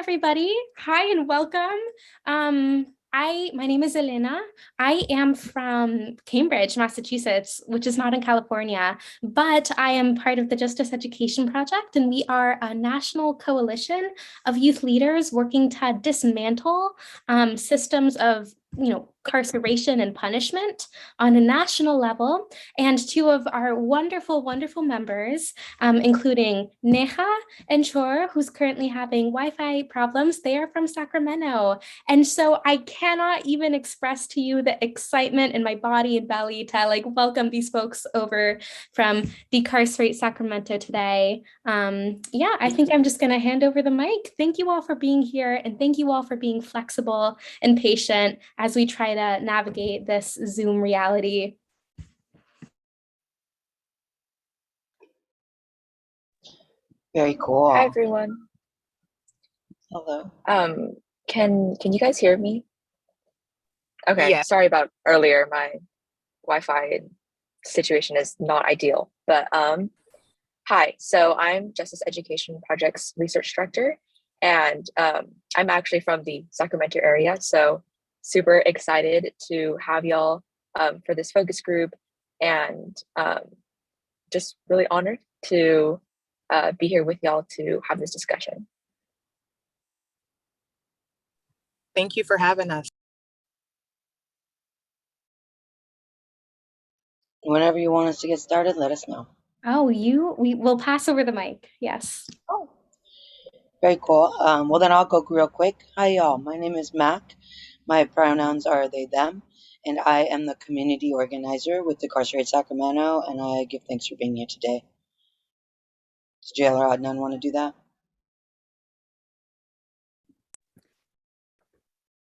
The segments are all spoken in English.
everybody. Hi and welcome. My name is Elena. I am from Cambridge, Massachusetts, which is not in California, but I am part of the Justice Education Project, and we are a national coalition of youth leaders working to dismantle systems of incarceration and punishment on a national level. And two of our wonderful, wonderful members, including Neha and Chor, who's currently having Wi-Fi problems. They are from Sacramento. And so I cannot even express to you the excitement in my body and belly to welcome these folks over from Decarcerate Sacramento today. I think I'm just gonna hand over the mic. Thank you all for being here, and thank you all for being flexible and patient as we try to navigate this Zoom reality. Very cool. Hi, everyone. Hello. Can you guys hear me? Okay, Yeah. Sorry about earlier. My Wi-Fi situation is not ideal, but hi. So I'm Justice Education Project's research director, and I'm actually from the Sacramento area, so super excited to have y'all for this focus group, and just really honored to be here with y'all to have this discussion. Thank you for having us. Whenever you want us to get started, let us know. Oh, we will pass over the mic. Yes. Oh, very cool. Well, then I'll go real quick. Hi, y'all. My name is Mack. My pronouns are they, them, and I am the community organizer with Decarcerate Sacramento, and I give thanks for being here today. Does Jael or Adnan want to do that?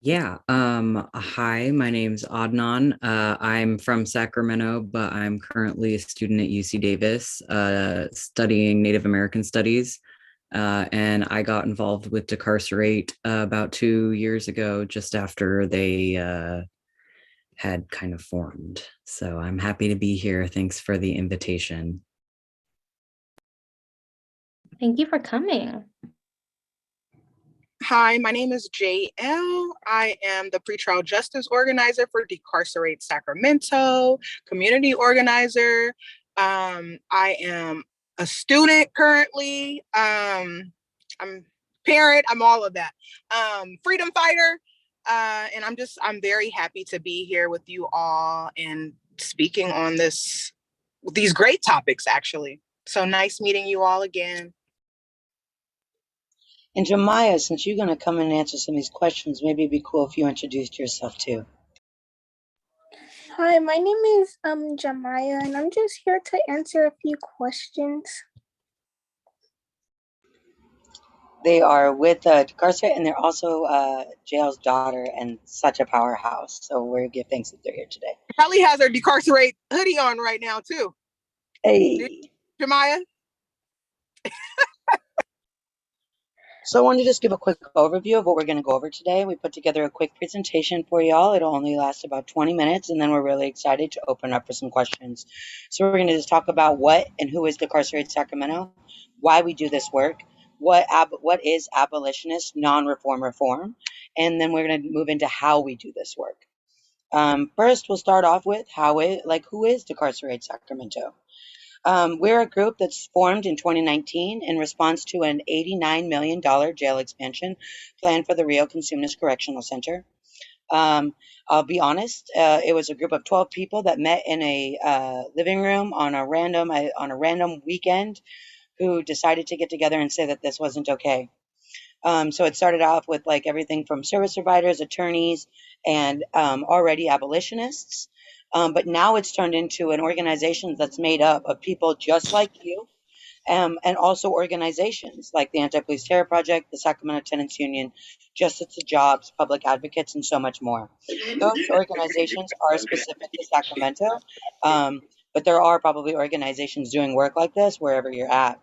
Yeah. Hi, my name's Adnan. I'm from Sacramento, but I'm currently a student at UC Davis, studying Native American Studies. And I got involved with Decarcerate about 2 years ago, just after they had kind of formed. So I'm happy to be here. Thanks for the invitation. Thank you for coming. Hi, my name is Jael. I am the pretrial justice organizer for Decarcerate Sacramento, community organizer. I am a student currently. I'm parent, I'm all of that. Freedom fighter. And I'm very happy to be here with you all and speaking on these great topics, actually. So nice meeting you all again. And Jemiah, since you're going to come and answer some of these questions, maybe it'd be cool if you introduced yourself too. Hi, my name is Jemiah, and I'm just here to answer a few questions. They are with Decarcerate, and they're also Jael's daughter and such a powerhouse. So we give thanks that they're here today. Probably has her Decarcerate hoodie on right now too. Hey, Jemiah. So I wanted to just give a quick overview of what we're going to go over today. We put together a quick presentation for y'all. It'll only last about 20 minutes, and then we're really excited to open up for some questions. So we're going to just talk about what and who is Decarcerate Sacramento, why we do this work, what is abolitionist non-reform reform, and then we're going to move into how we do this work. First, we'll start off with who is Decarcerate Sacramento? We're a group that's formed in 2019 in response to an $89 million jail expansion plan for the Rio Consumnes Correctional Center. I'll be honest, it was a group of 12 people that met in a living room on a random weekend who decided to get together and say that this wasn't okay. So it started off with everything from service providers, attorneys, and already abolitionists. But now it's turned into an organization that's made up of people just like you, and also organizations like the Anti-Police Terror Project, the Sacramento Tenants Union, Justice to Jobs, Public Advocates, and so much more. Those organizations are specific to Sacramento, but there are probably organizations doing work like this wherever you're at.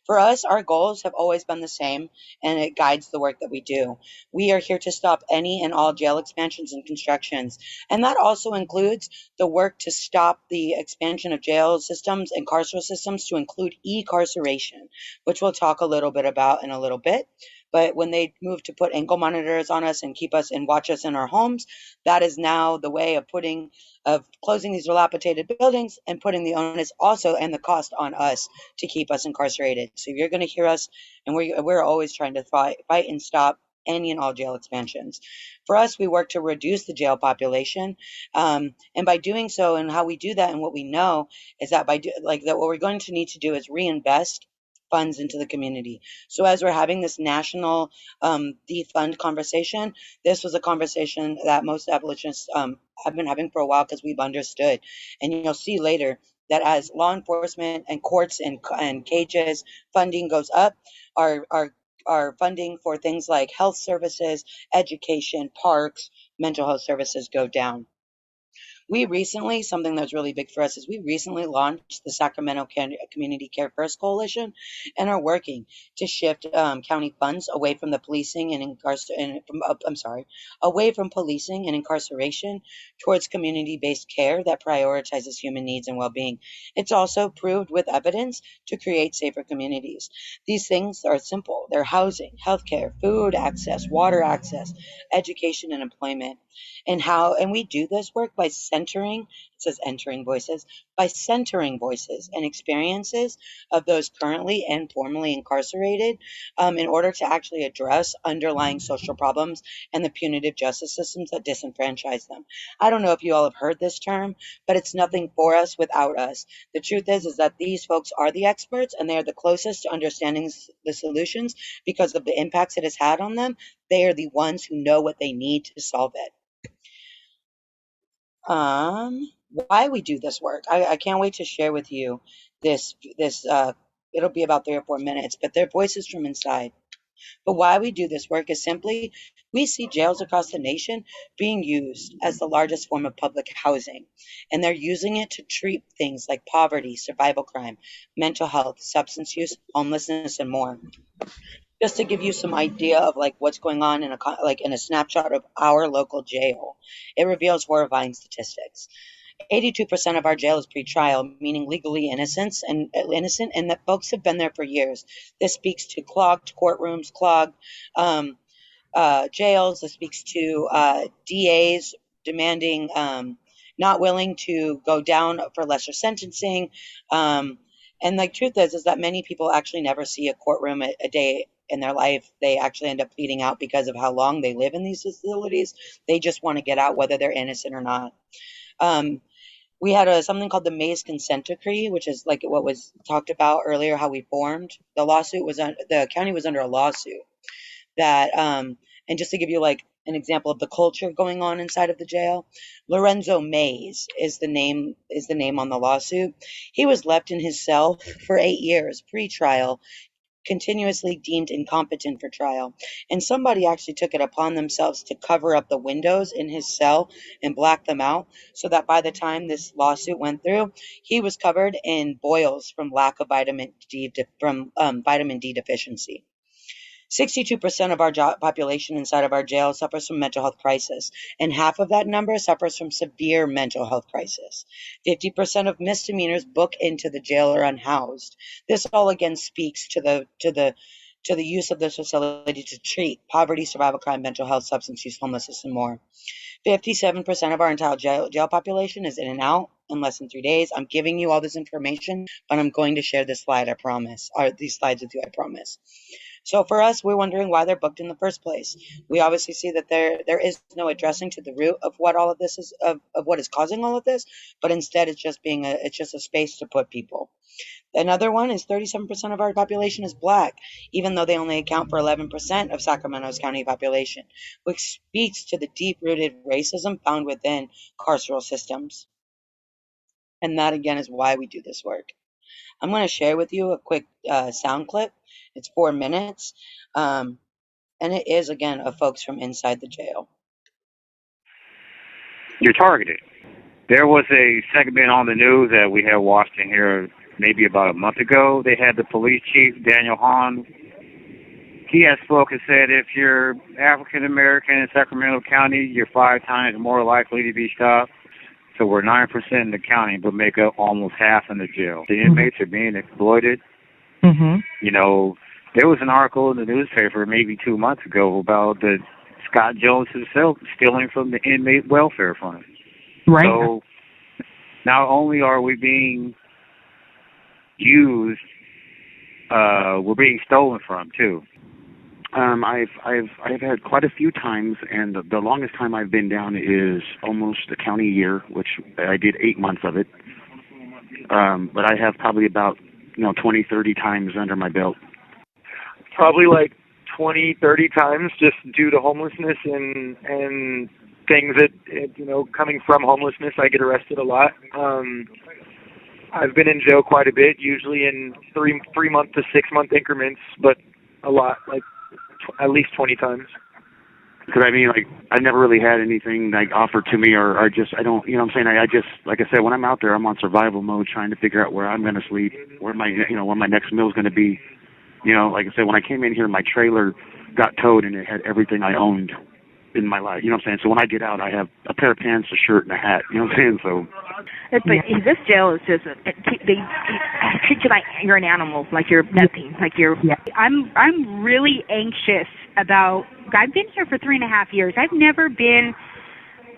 For us, our goals have always been the same, and it guides the work that we do. We are here to stop any and all jail expansions and constructions, and that also includes the work to stop the expansion of jail systems and carceral systems to include e-carceration, which we'll talk a little bit about in a little bit. But when they moved to put ankle monitors on us and keep us and watch us in our homes, that is now the way of closing these dilapidated buildings and putting the onus also and the cost on us to keep us incarcerated. So you're going to hear us, and we're always trying to fight and stop any and all jail expansions. For us, we work to reduce the jail population, and by doing so, and how we do that, and what we know is that what we're going to need to do is reinvest funds into the community. So as we're having this national defund conversation, this was a conversation that most abolitionists have been having for a while, because we've understood. And you'll see later that as law enforcement and courts and cages funding goes up, our funding for things like health services, education, parks, mental health services go down. Something that was really big for us is we recently launched the Sacramento Community Care First Coalition, and are working to shift county funds away from the policing and away from policing and incarceration towards community-based care that prioritizes human needs and well-being. It's also proved with evidence to create safer communities. These things are simple. They're housing, healthcare, food access, water access, education, and employment. And we do this work by centering voices and experiences of those currently and formerly incarcerated, in order to actually address underlying social problems and the punitive justice systems that disenfranchise them. I don't know if you all have heard this term, but it's nothing for us without us. The truth is that these folks are the experts, and they are the closest to understanding the solutions because of the impacts it has had on them. They are the ones who know what they need to solve it. Why we do this work. I can't wait to share with you this, it'll be about 3 or 4 minutes, but they're voices from inside. But why we do this work is simply, we see jails across the nation being used as the largest form of public housing, and they're using it to treat things like poverty, survival crime, mental health, substance use, homelessness, and more. Just to give you some idea of what's going on in a snapshot of our local jail, it reveals horrifying statistics. 82% of our jail is pre-trial, meaning legally innocent, and that folks have been there for years. This speaks to clogged courtrooms, clogged jails. This speaks to DAs demanding, not willing to go down for lesser sentencing. And the truth is that many people actually never see a courtroom a day in their life. They actually end up pleading out because of how long they live in these facilities. They just want to get out, whether they're innocent or not. We had something called the Mays Consent Decree, which is like what was talked about earlier, how we formed. The county was under a lawsuit that, and just to give you an example of the culture going on inside of the jail, Lorenzo Mays is the name on the lawsuit. He was left in his cell for 8 years, pre-trial, continuously deemed incompetent for trial. And somebody actually took it upon themselves to cover up the windows in his cell and black them out, so that by the time this lawsuit went through, he was covered in boils from lack of vitamin D deficiency. 62% of our population inside of our jail suffers from mental health crisis, and half of that number suffers from severe mental health crisis. 50% of misdemeanors book into the jail are unhoused. This all again speaks to the use of this facility to treat poverty, survival crime, mental health, substance use, homelessness, and more. 57% of our entire jail population is in and out in less than 3 days. I'm giving you all this information, but I'm going to share this slide, I promise, or these slides with you, I promise. So for us, we're wondering why they're booked in the first place. We obviously see that there is no addressing to the root of what all of this is, of what is causing all of this, but instead it's just a space to put people. Another one is 37% of our population is Black, even though they only account for 11% of Sacramento's county population, which speaks to the deep-rooted racism found within carceral systems. And that, again, is why we do this work. I'm going to share with you a quick sound clip. It's 4 minutes, and it is, again, of folks from inside the jail. You're targeted. There was a segment on the news that we had watched in here maybe about a month ago. They had the police chief, Daniel Hahn. He had spoken, said if you're African American in Sacramento County, you're 5 times more likely to be stopped. So we're 9% in the county, but make up almost half in the jail. The inmates are being exploited. You know, there was an article in the newspaper maybe 2 months ago about the Scott Jones himself stealing from the inmate welfare fund. Right. So not only are we being used, we're being stolen from too. I've had quite a few times, and the longest time I've been down is almost a county year, which I did 8 months of it. But I have probably about 20, 30 times under my belt. Probably like 20, 30 times, just due to homelessness and things that coming from homelessness. I get arrested a lot. I've been in jail quite a bit, usually in 3 month to 6 month increments, but a lot, like at least 20 times. Because I mean, like, I never really had anything like offered to me, or just I don't, what I'm saying. I just, like I said, when I'm out there, I'm on survival mode, trying to figure out where I'm going to sleep, where my next meal is going to be. Like I said, when I came in here, my trailer got towed and it had everything I owned in my life. You know what I'm saying? So when I get out, I have a pair of pants, a shirt, and a hat. You know what I'm saying? So. But this jail is just they treat you like you're an animal, like you're nothing, like you're. Yeah. I'm really anxious about. I've been here for 3.5 years. I've never been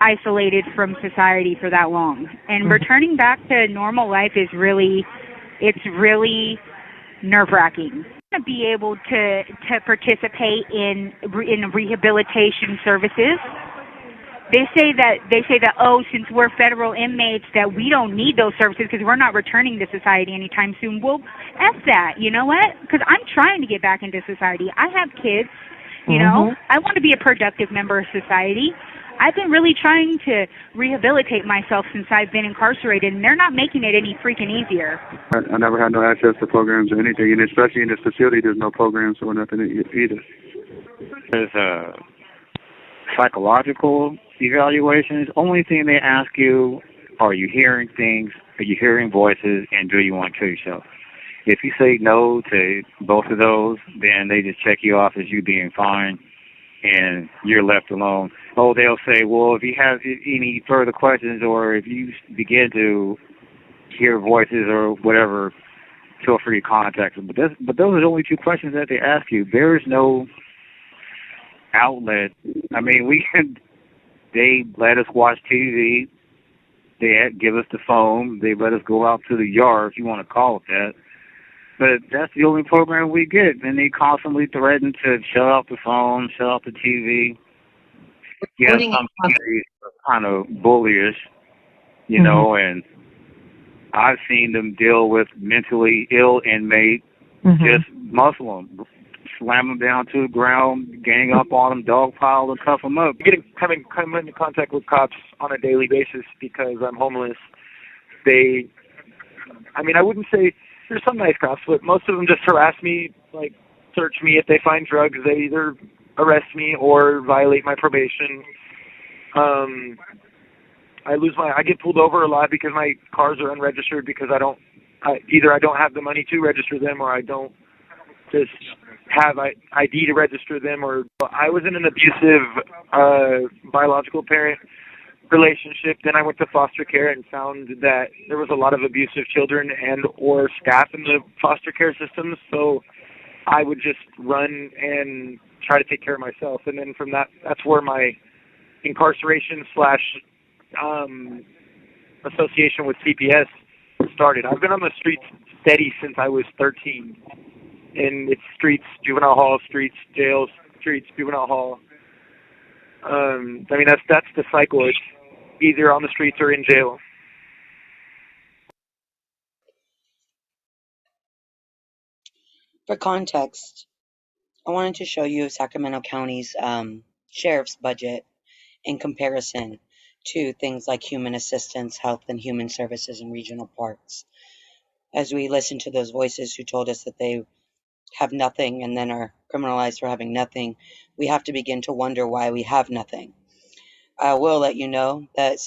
isolated from society for that long, and returning back to normal life is really nerve-wracking. To be able to participate in rehabilitation services. They say that since we're federal inmates that we don't need those services because we're not returning to society anytime soon. Well, F that, you know what? Because I'm trying to get back into society. I have kids, you know. I want to be a productive member of society. I've been really trying to rehabilitate myself since I've been incarcerated, and they're not making it any freaking easier. I never had no access to programs or anything, and especially in this facility, there's no programs or nothing either. There's psychological evaluations. Only thing they ask you, are you hearing things, are you hearing voices, and do you want to kill yourself? If you say no to both of those, then they just check you off as you being fine, and you're left alone. Oh, they'll say, well, if you have any further questions or if you begin to hear voices or whatever, feel free to contact them. But those are the only two questions that they ask you. There is no outlet. I mean, they let us watch TV. They give us the phone. They let us go out to the yard, if you want to call it that. But that's the only program we get. And they constantly threaten to shut off the phone, shut off the TV. Yeah, some communities are kind of bullyish, and I've seen them deal with mentally ill inmates, just muscle them, slam them down to the ground, gang up on them, dogpile, and cuff them up. Coming into contact with cops on a daily basis because I'm homeless. I wouldn't say there's some nice cops, but most of them just harass me, like search me. If they find drugs, they either arrest me or violate my probation. I get pulled over a lot because my cars are unregistered because I don't have the money to register them, or I don't just have ID to register them. Or I was in an abusive biological parent relationship. Then I went to foster care and found that there was a lot of abusive children and or staff in the foster care systems. So I would just run and try to take care of myself. And then from that's where my incarceration / association with CPS started. I've been on the streets steady since I was 13. And it's streets, juvenile hall, streets, jails, streets, juvenile hall. That's the cycle. It's either on the streets or in jail. For context, I wanted to show you Sacramento County's sheriff's budget in comparison to things like human assistance, health and human services, and regional parks. As we listen to those voices who told us that they have nothing and then are criminalized for having nothing, we have to begin to wonder why we have nothing. I will let you know that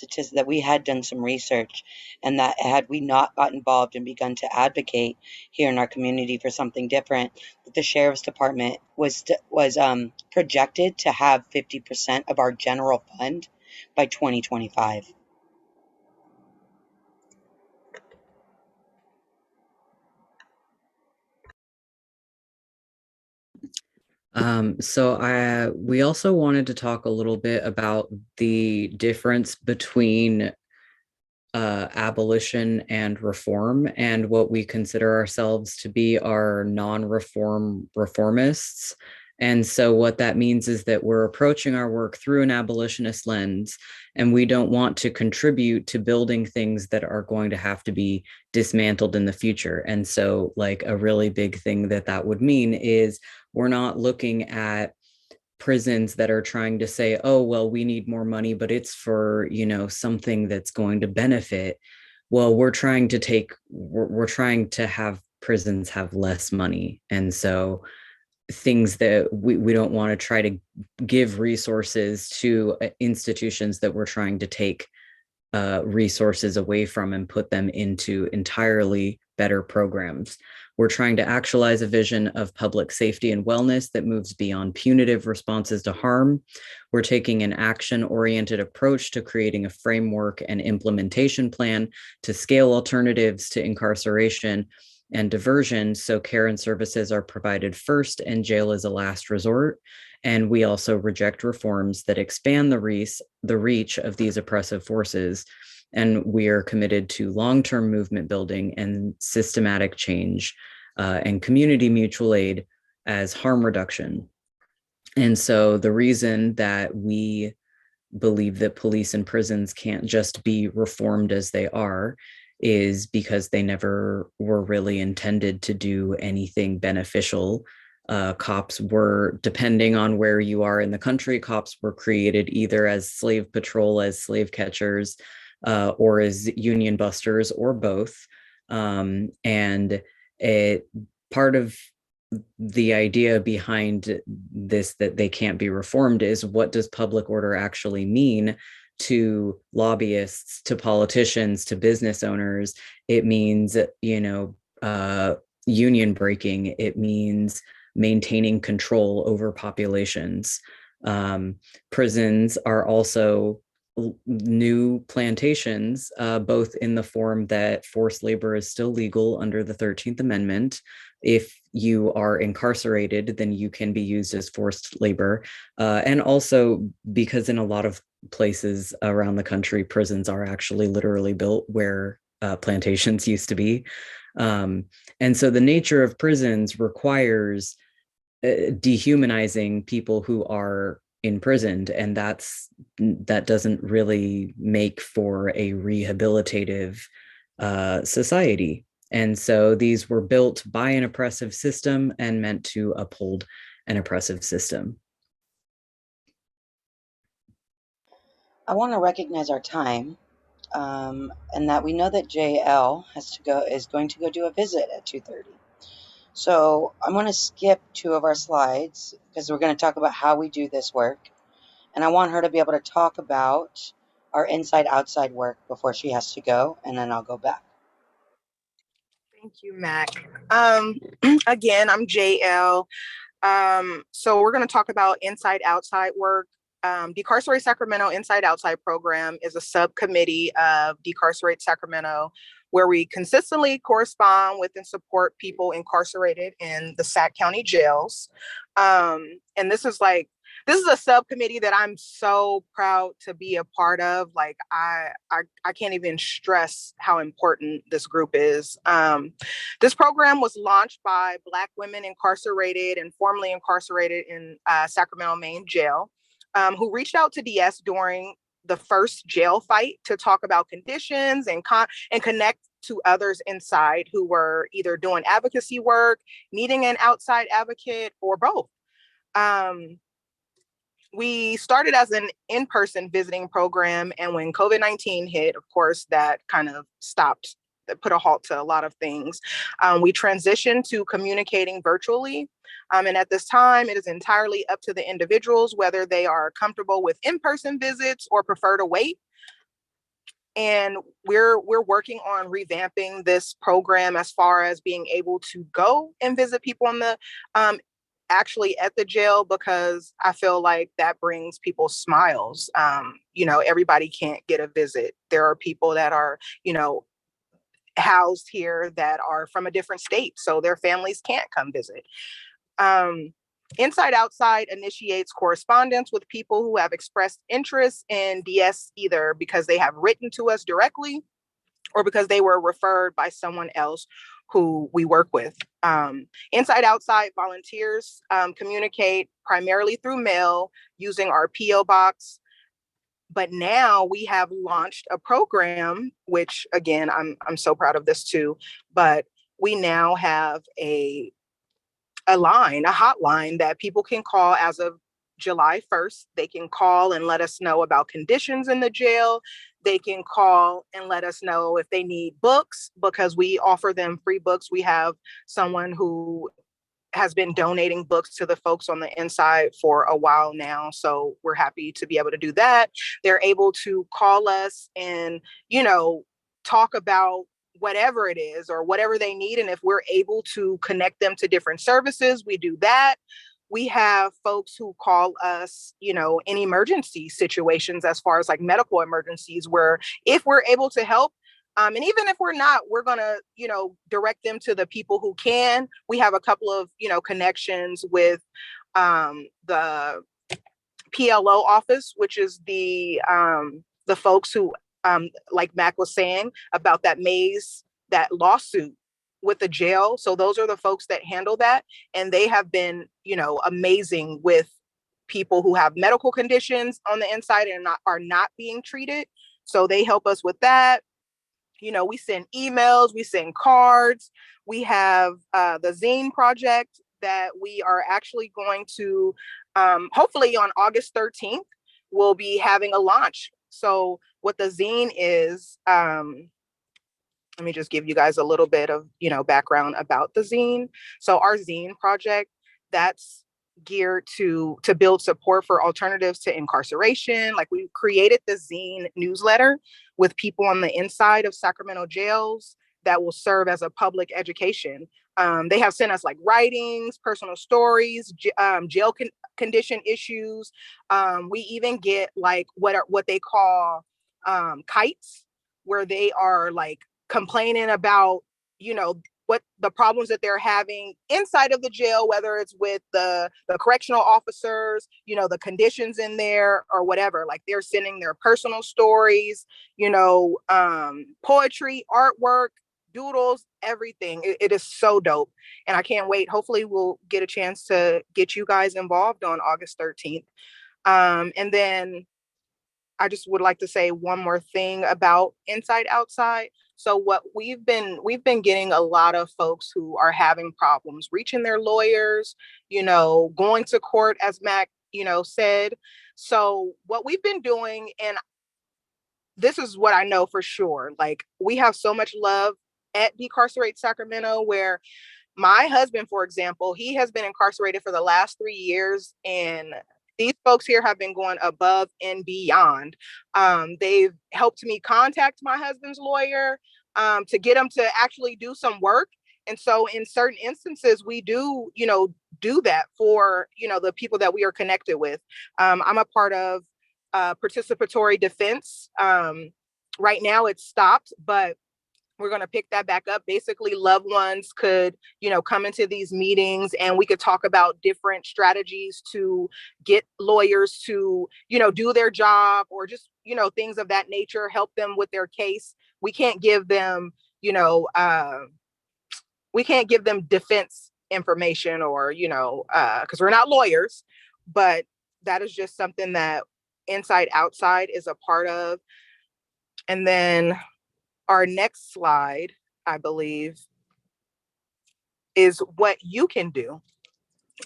we had done some research, and that had we not got involved and begun to advocate here in our community for something different, that the sheriff's department was projected to have 50% of our general fund by 2025. We also wanted to talk a little bit about the difference between abolition and reform, and what we consider ourselves to be our non-reform reformists. And so what that means is that we're approaching our work through an abolitionist lens, and we don't want to contribute to building things that are going to have to be dismantled in the future. And so like a really big thing that would mean is we're not looking at prisons that are trying to say, oh, well, we need more money, but it's for, something that's going to benefit. Well, we're trying to have prisons have less money. And so things that we don't want to try to give resources to institutions that we're trying to take resources away from and put them into entirely better programs. We're trying to actualize a vision of public safety and wellness that moves beyond punitive responses to harm. We're taking an action-oriented approach to creating a framework and implementation plan to scale alternatives to incarceration and diversion, so care and services are provided first and jail is a last resort. And we also reject reforms that expand the reach of these oppressive forces. And we are committed to long-term movement building and systematic change and community mutual aid as harm reduction. And so the reason that we believe that police and prisons can't just be reformed as they are is because they never were really intended to do anything beneficial. Cops were, depending on where you are in the country, cops were created either as slave patrol, as slave catchers, or as union busters, or both. And part of the idea behind this, that they can't be reformed, is what does public order actually mean to lobbyists, to politicians, to business owners? It means, union breaking. It means maintaining control over populations. Prisons are also new plantations, both in the form that forced labor is still legal under the 13th Amendment. If you are incarcerated, then you can be used as forced labor. And also because in a lot of places around the country, prisons are actually literally built where plantations used to be. And so the nature of prisons requires dehumanizing people who are imprisoned, and that doesn't really make for a rehabilitative society. And so these were built by an oppressive system and meant to uphold an oppressive system. I want to recognize our time, and that we know that Jael is going to go do a visit at 2:30. So I'm going to skip 2 of our slides because we're going to talk about how we do this work. And I want her to be able to talk about our inside-outside work before she has to go, and then I'll go back. Thank you, Mac. Again, I'm Jael. So we're going to talk about inside-outside work. Decarcerate Sacramento Inside-Outside program is a subcommittee of Decarcerate Sacramento, where we consistently correspond with and support people incarcerated in the Sac County jails. And this is a subcommittee that I'm so proud to be a part of. Like I can't even stress how important this group is. This program was launched by Black women incarcerated and formerly incarcerated in Sacramento Main Jail, who reached out to DS during the first jail fight to talk about conditions and connect to others inside who were either doing advocacy work, needing an outside advocate, or both. We started as an in-person visiting program, and when COVID-19 hit, of course, that kind of put a halt to a lot of things. We transitioned to communicating virtually. And at this time, it is entirely up to the individuals whether they are comfortable with in-person visits or prefer to wait. And we're working on revamping this program as far as being able to go and visit people on the actually at the jail, because I feel like that brings people smiles. Everybody can't get a visit. There are people that are, housed here that are from a different state, so their families can't come visit. Inside Outside initiates correspondence with people who have expressed interest in DS, either because they have written to us directly or because they were referred by someone else who we work with. Inside Outside volunteers communicate primarily through mail using our PO box. But now we have launched a program, which again, I'm so proud of this too, but we now have a hotline that people can call as of July 1st. They can call and let us know about conditions in the jail. They can call and let us know if they need books, because we offer them free books. We have someone who has been donating books to the folks on the inside for a while now. So we're happy to be able to do that. They're able to call us and, talk about whatever it is or whatever they need. And if we're able to connect them to different services, we do that. We have folks who call us, in emergency situations, as far as like medical emergencies, where if we're able to help, and even if we're not, we're going to, direct them to the people who can. We have a couple of, connections with the PLO office, which is the folks who, like Mack was saying about that lawsuit with the jail. So those are the folks that handle that. And they have been, amazing with people who have medical conditions on the inside and are not being treated. So they help us with that. We send emails, we send cards. We have the zine project that we are actually going to, hopefully on August 13th, we'll be having a launch. So what the zine is, let me just give you guys a little bit of, background about the zine. So our zine project, that's geared to build support for alternatives to incarceration. Like, we created the zine newsletter with people on the inside of Sacramento jails that will serve as a public education. They have sent us like writings, personal stories, jail condition issues. We even get like what they call kites, where they are like complaining about, what the problems that they're having inside of the jail, whether it's with the correctional officers, the conditions in there or whatever. Like, they're sending their personal stories, poetry, artwork, doodles, everything. It is so dope. And I can't wait. Hopefully we'll get a chance to get you guys involved on August 13th. And then I just would like to say one more thing about Inside Outside. So what we've been getting a lot of folks who are having problems reaching their lawyers, going to court, as Mack, said. So what we've been doing, and this is what I know for sure, like, we have so much love at Decarcerate Sacramento, where my husband, for example, he has been incarcerated for the last 3 years, and these folks here have been going above and beyond. They've helped me contact my husband's lawyer to get him to actually do some work. And so in certain instances, we do, do that for, the people that we are connected with. I'm a part of participatory defense. Right now it's stopped, but we're going to pick that back up. Basically, loved ones could, come into these meetings and we could talk about different strategies to get lawyers to, do their job, or just, things of that nature, help them with their case. We can't give them, defense information or, because we're not lawyers, but that is just something that Inside Outside is a part of. And then our next slide, I believe, is what you can do.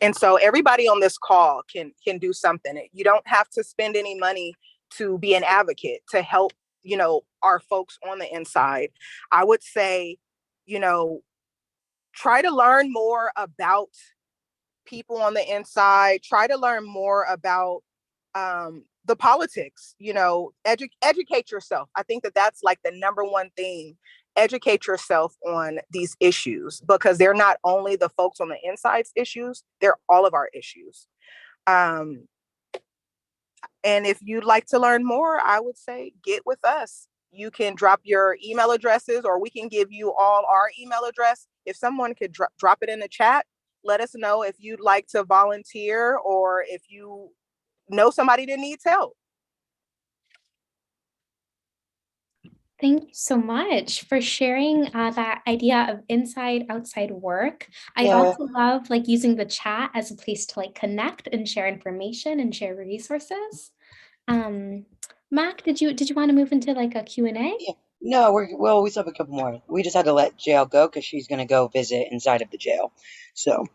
And so everybody on this call can do something. You don't have to spend any money to be an advocate, to help, our folks on the inside. I would say, try to learn more about people on the inside. Try to learn more about the politics, educate yourself. I think that that's like the number one thing. Educate yourself on these issues, because they're not only the folks on the inside's issues, they're all of our issues. And if you'd like to learn more, I would say get with us. You can drop your email addresses, or we can give you all our email address. If someone could drop it in the chat, let us know if you'd like to volunteer or if you know somebody that needs help. Thank you so much for sharing that idea of inside outside work. I also love like using the chat as a place to like connect and share information and share resources. Mack, did you want to move into like a Q&A? Yeah. No, we still have a couple more. We just had to let Jael go because she's going to go visit inside of the jail. So,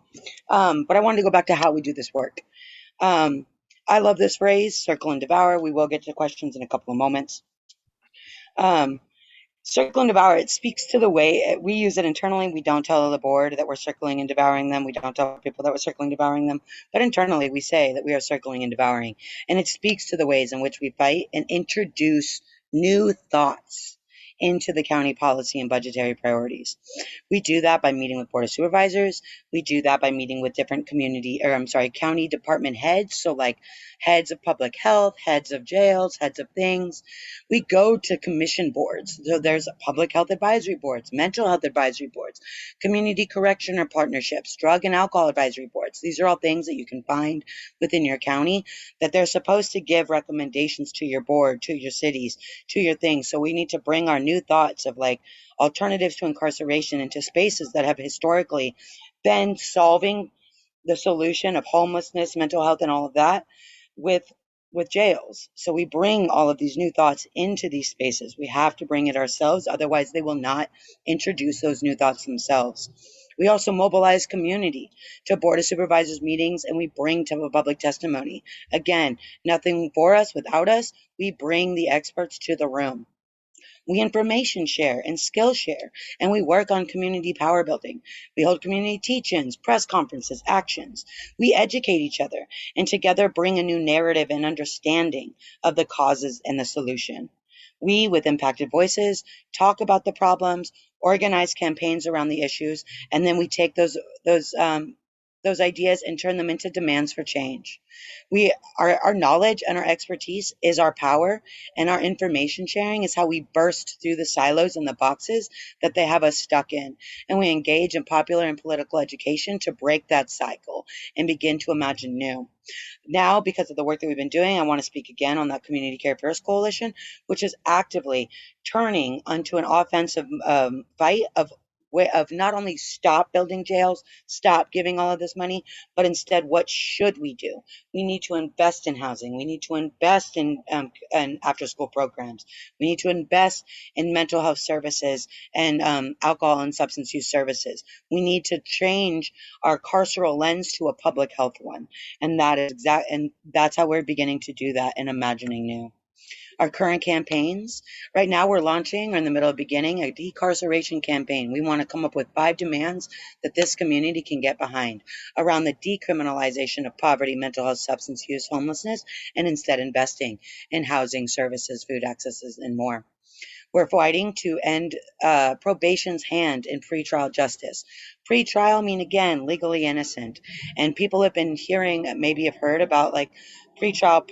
but I wanted to go back to how we do this work. I love this phrase, circle and devour. We will get to questions in a couple of moments. Circle and devour, it speaks to the way we use it internally. We don't tell the board that we're circling and devouring them. We don't tell people that we're circling and devouring them. But internally, we say that we are circling and devouring. And it speaks to the ways in which we fight and introduce new thoughts into the county policy and budgetary priorities. We do that by meeting with Board of Supervisors. We do that by meeting with different county department heads. So like heads of public health, heads of jails, heads of things. We go to commission boards. So there's public health advisory boards, mental health advisory boards, community correctional partnerships, drug and alcohol advisory boards. These are all things that you can find within your county that they're supposed to give recommendations to your board, to your cities, to your things. So we need to bring our new thoughts of like alternatives to incarceration into spaces that have historically been solving the solution of homelessness, mental health, and all of that with jails. So we bring all of these new thoughts into these spaces. We have to bring it ourselves, otherwise they will not introduce those new thoughts themselves. We also mobilize community to Board of Supervisors meetings, and we bring to public testimony. Again, nothing for us without us. We bring the experts to the room. We information share and skill share, and we work on community power building. We hold community teach-ins, press conferences, actions. We educate each other, and together bring a new narrative and understanding of the causes and the solution. We, with impacted voices, talk about the problems, organize campaigns around the issues, and then we take those ideas and turn them into demands for change. Our knowledge and our expertise is our power, and our information sharing is how we burst through the silos and the boxes that they have us stuck in. And we engage in popular and political education to break that cycle and begin to imagine new. Now, because of the work that we've been doing, I want to speak again on that Community Care First Coalition, which is actively turning onto an offensive fight of not only stop building jails, stop giving all of this money, but instead, what should we do? We need to invest in housing. We need to invest in after-school programs. We need to invest in mental health services and alcohol and substance use services. We need to change our carceral lens to a public health one, and that's how we're beginning to do that and imagining new. Our current campaigns. Right now we're launching, or in the middle of beginning, a decarceration campaign. We want to come up with 5 demands that this community can get behind around the decriminalization of poverty, mental health, substance use, homelessness, and instead investing in housing, services, food accesses, and more. We're fighting to end probation's hand in pretrial justice. Pretrial mean, again, legally innocent. And people have been hearing, maybe have heard about like pretrial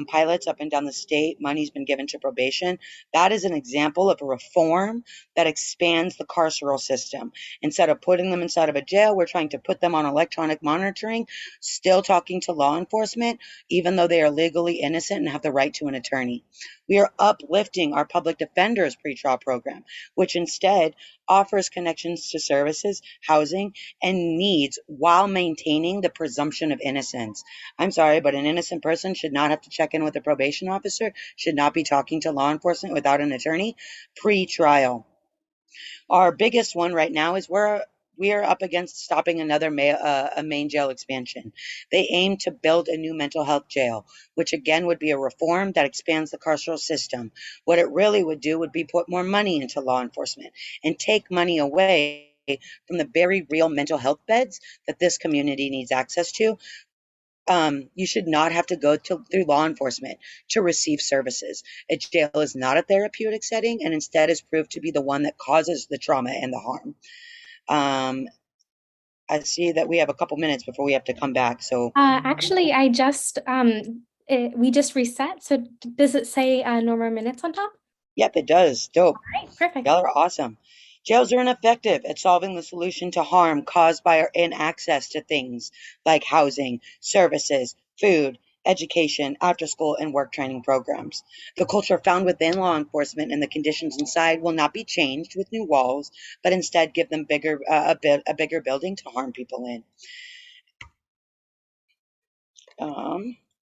pilots up and down the state. Money's been given to probation. That is an example of a reform that expands the carceral system. Instead of putting them inside of a jail, we're trying to put them on electronic monitoring, still talking to law enforcement, even though they are legally innocent and have the right to an attorney. We are uplifting our public defenders pretrial program, which instead offers connections to services, housing, and needs while maintaining the presumption of innocence. I'm sorry, but an innocent person should not have to check in with a probation officer, should not be talking to law enforcement without an attorney pre-trial. Our biggest one right now is we are up against stopping another a main jail expansion. They aim to build a new mental health jail, which again would be a reform that expands the carceral system. What it really would do would be put more money into law enforcement and take money away from the very real mental health beds that this community needs access to. You should not have to go through law enforcement to receive services. A jail is not a therapeutic setting, and instead is proved to be the one that causes the trauma and the harm. I see that we have a couple minutes before we have to come back. So actually, I just we just reset. So does it say no more minutes on top? Yep, it does. Dope. All right, perfect. Y'all are awesome. Jails are ineffective at solving the solution to harm caused by our inaccess to things like housing, services, food, education, after-school, and work training programs. The culture found within law enforcement and the conditions inside will not be changed with new walls, but instead give them a bigger building to harm people in.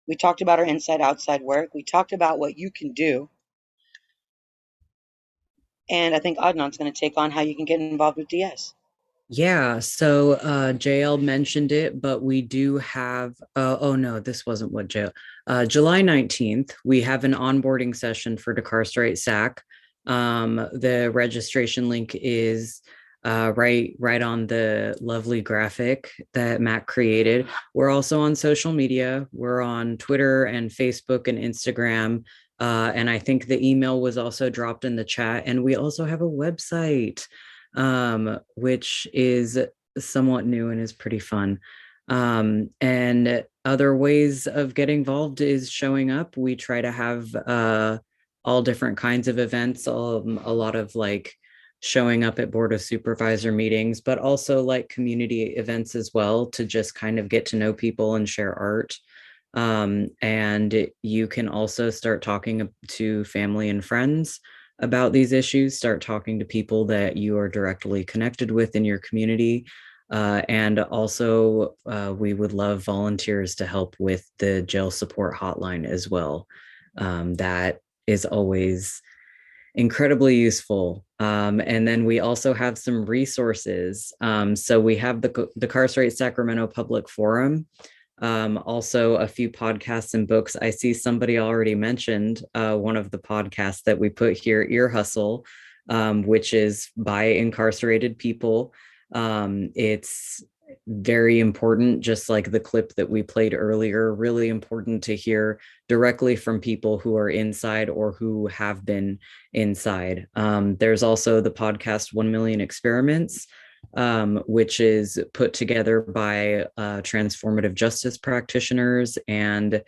We talked about our inside-outside work. We talked about what you can do. And I think Adnan's going to take on how you can get involved with DS. Yeah, so Jael mentioned it, but we do have, oh no, this wasn't what Jael, July 19th, we have an onboarding session for Decarcerate Sac. The registration link is right on the lovely graphic that Matt created. We're also on social media. We're on Twitter and Facebook and Instagram. And I think the email was also dropped in the chat. And we also have a website, which is somewhat new and is pretty fun. And other ways of getting involved is showing up. We try to have all different kinds of events, a lot of like showing up at board of supervisor meetings, but also like community events as well to just kind of get to know people and share art. And you can also start talking to family and friends about these issues, start talking to people that you are directly connected with in your community. And also, we would love volunteers to help with the jail support hotline as well. That is always incredibly useful. And then we also have some resources. So we have the Decarcerate Sacramento Public Forum, also a few podcasts and books. I see somebody already mentioned one of the podcasts that we put here, Ear Hustle, which is by incarcerated people. It's very important, just like the clip that we played earlier, really important to hear directly from people who are inside or who have been inside. There's also the podcast 1 Million Experiments, which is put together by transformative justice practitioners and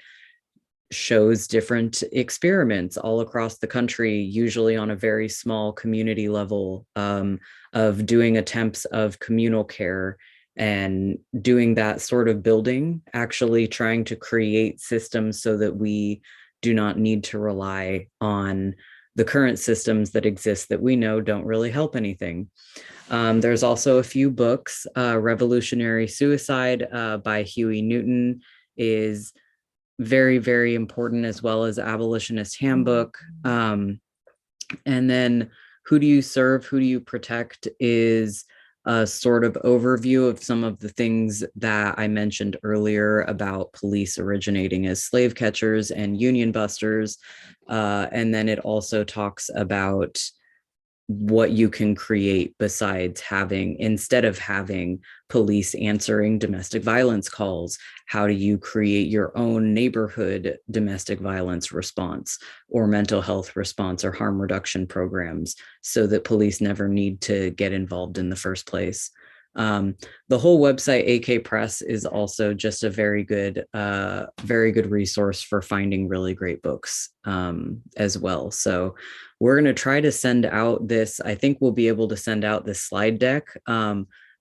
shows different experiments all across the country, usually on a very small community level, of doing attempts of communal care and doing that sort of building, actually trying to create systems so that we do not need to rely on the current systems that exist that we know don't really help anything. There's also a few books. Revolutionary Suicide by Huey Newton is very, very important, as well as Abolitionist Handbook. And then Who Do You Serve, Who Do You Protect is a sort of overview of some of the things that I mentioned earlier about police originating as slave catchers and union busters. And then it also talks about what you can create besides having, instead of having police answering domestic violence calls, how do you create your own neighborhood domestic violence response or mental health response or harm reduction programs so that police never need to get involved in the first place. The whole website, AK Press, is also just a very good resource for finding really great books as well. So we're going to try to send out this. I think we'll be able to send out this slide deck.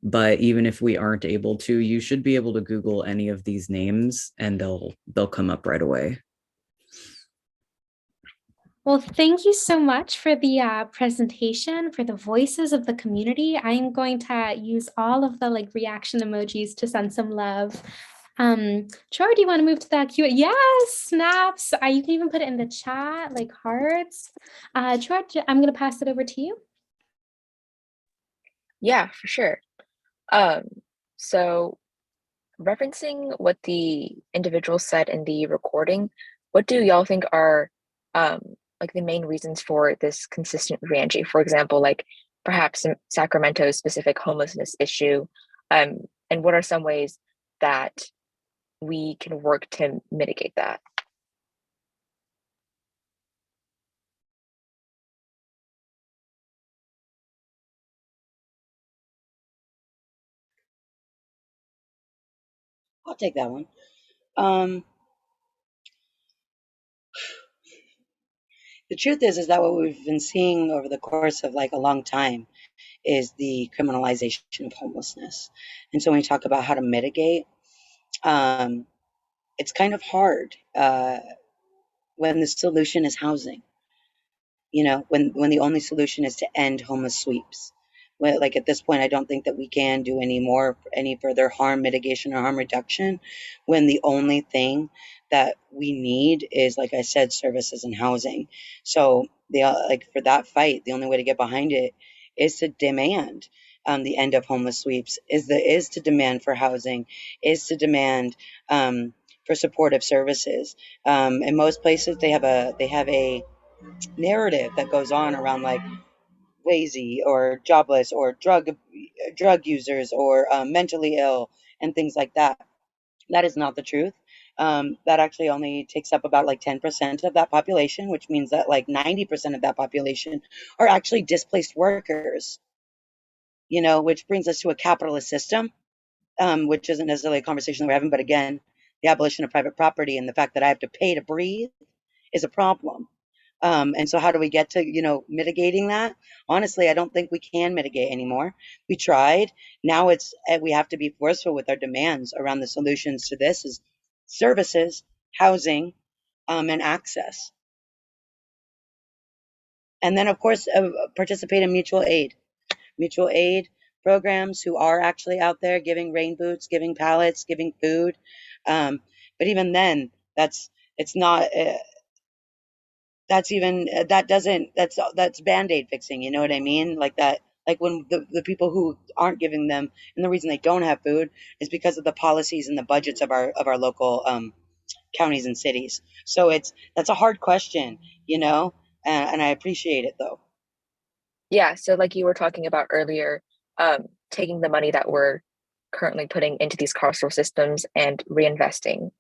But even if we aren't able to, you should be able to Google any of these names and they'll come up right away. Well, thank you so much for the presentation, for the voices of the community. I'm going to use all of the reaction emojis to send some love. Troy, do you want to move to that Q&A? Yes, snaps. You can even put it in the chat, like hearts. Troy, I'm going to pass it over to you. Yeah, for sure. So referencing what the individual said in the recording, what do y'all think are the main reasons for this consistent reentry? For example, perhaps Sacramento's specific homelessness issue, and what are some ways that we can work to mitigate that? I'll take that one. The truth is that what we've been seeing over the course of a long time is the criminalization of homelessness. And so when we talk about how to mitigate, it's kind of hard when the solution is housing. When the only solution is to end homeless sweeps. Well, like at this point, I don't think that we can do any further harm mitigation or harm reduction when the only thing that we need is, like I said, services and housing. So for that fight, the only way to get behind it is to demand the end of homeless sweeps, is to demand for housing, is to demand for supportive services. In most places, they have a narrative that goes on around like lazy or jobless or drug users or mentally ill and things like that. That is not the truth. That actually only takes up about like 10% of that population, which means that like 90% of that population are actually displaced workers, which brings us to a capitalist system, which isn't necessarily a conversation that we're having. But again, the abolition of private property and the fact that I have to pay to breathe is a problem. And so how do we get to, mitigating that? Honestly, I don't think we can mitigate anymore. We tried. Now we have to be forceful with our demands around the solutions to this is services, housing, and access. And then, of course, participate in mutual aid programs who are actually out there giving rain boots, giving pallets, giving food. But even then, that's Band-Aid fixing, you know what I mean? Like that, like when the people who aren't giving them, and the reason they don't have food is because of the policies and the budgets of our local counties and cities. So that's a hard question, and I appreciate it though. Yeah, so like you were talking about earlier, taking the money that we're currently putting into these carceral systems and reinvesting.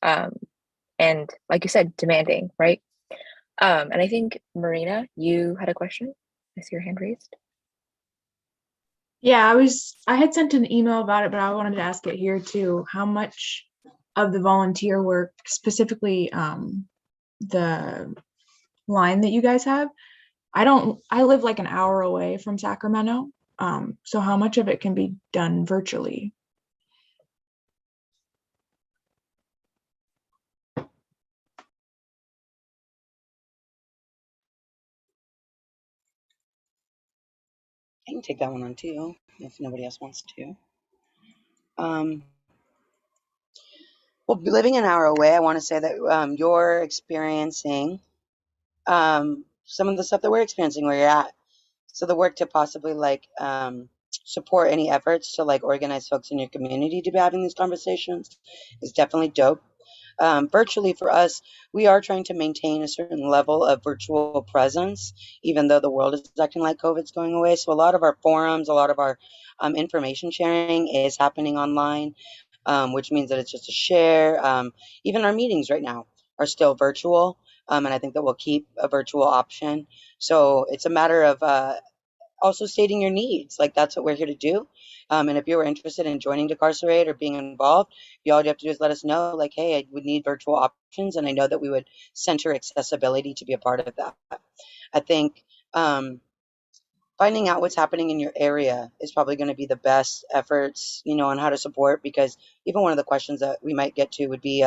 And like you said, demanding, right? And I think, Marina, you had a question? I see your hand raised. Yeah, I had sent an email about it, but I wanted to ask it here too. How much of the volunteer work, specifically the line that you guys have, I live like an hour away from Sacramento. So how much of it can be done virtually? I can take that one on too, if nobody else wants to. Well, living an hour away, I want to say that you're experiencing some of the stuff that we're experiencing where you're at. So the work to possibly support any efforts to organize folks in your community to be having these conversations is definitely dope. Virtually for us, we are trying to maintain a certain level of virtual presence, even though the world is acting like COVID's going away. So a lot of our forums, a lot of our information sharing is happening online, which means that it's just a share. Even our meetings right now are still virtual, and I think that we'll keep a virtual option. So it's a matter of also stating your needs. Like that's what we're here to do. And if you were interested in joining Decarcerate or being involved, all you have to do is let us know, like, hey, I would need virtual options. And I know that we would center accessibility to be a part of that. I think finding out what's happening in your area is probably going to be the best efforts, on how to support, because even one of the questions that we might get to would be,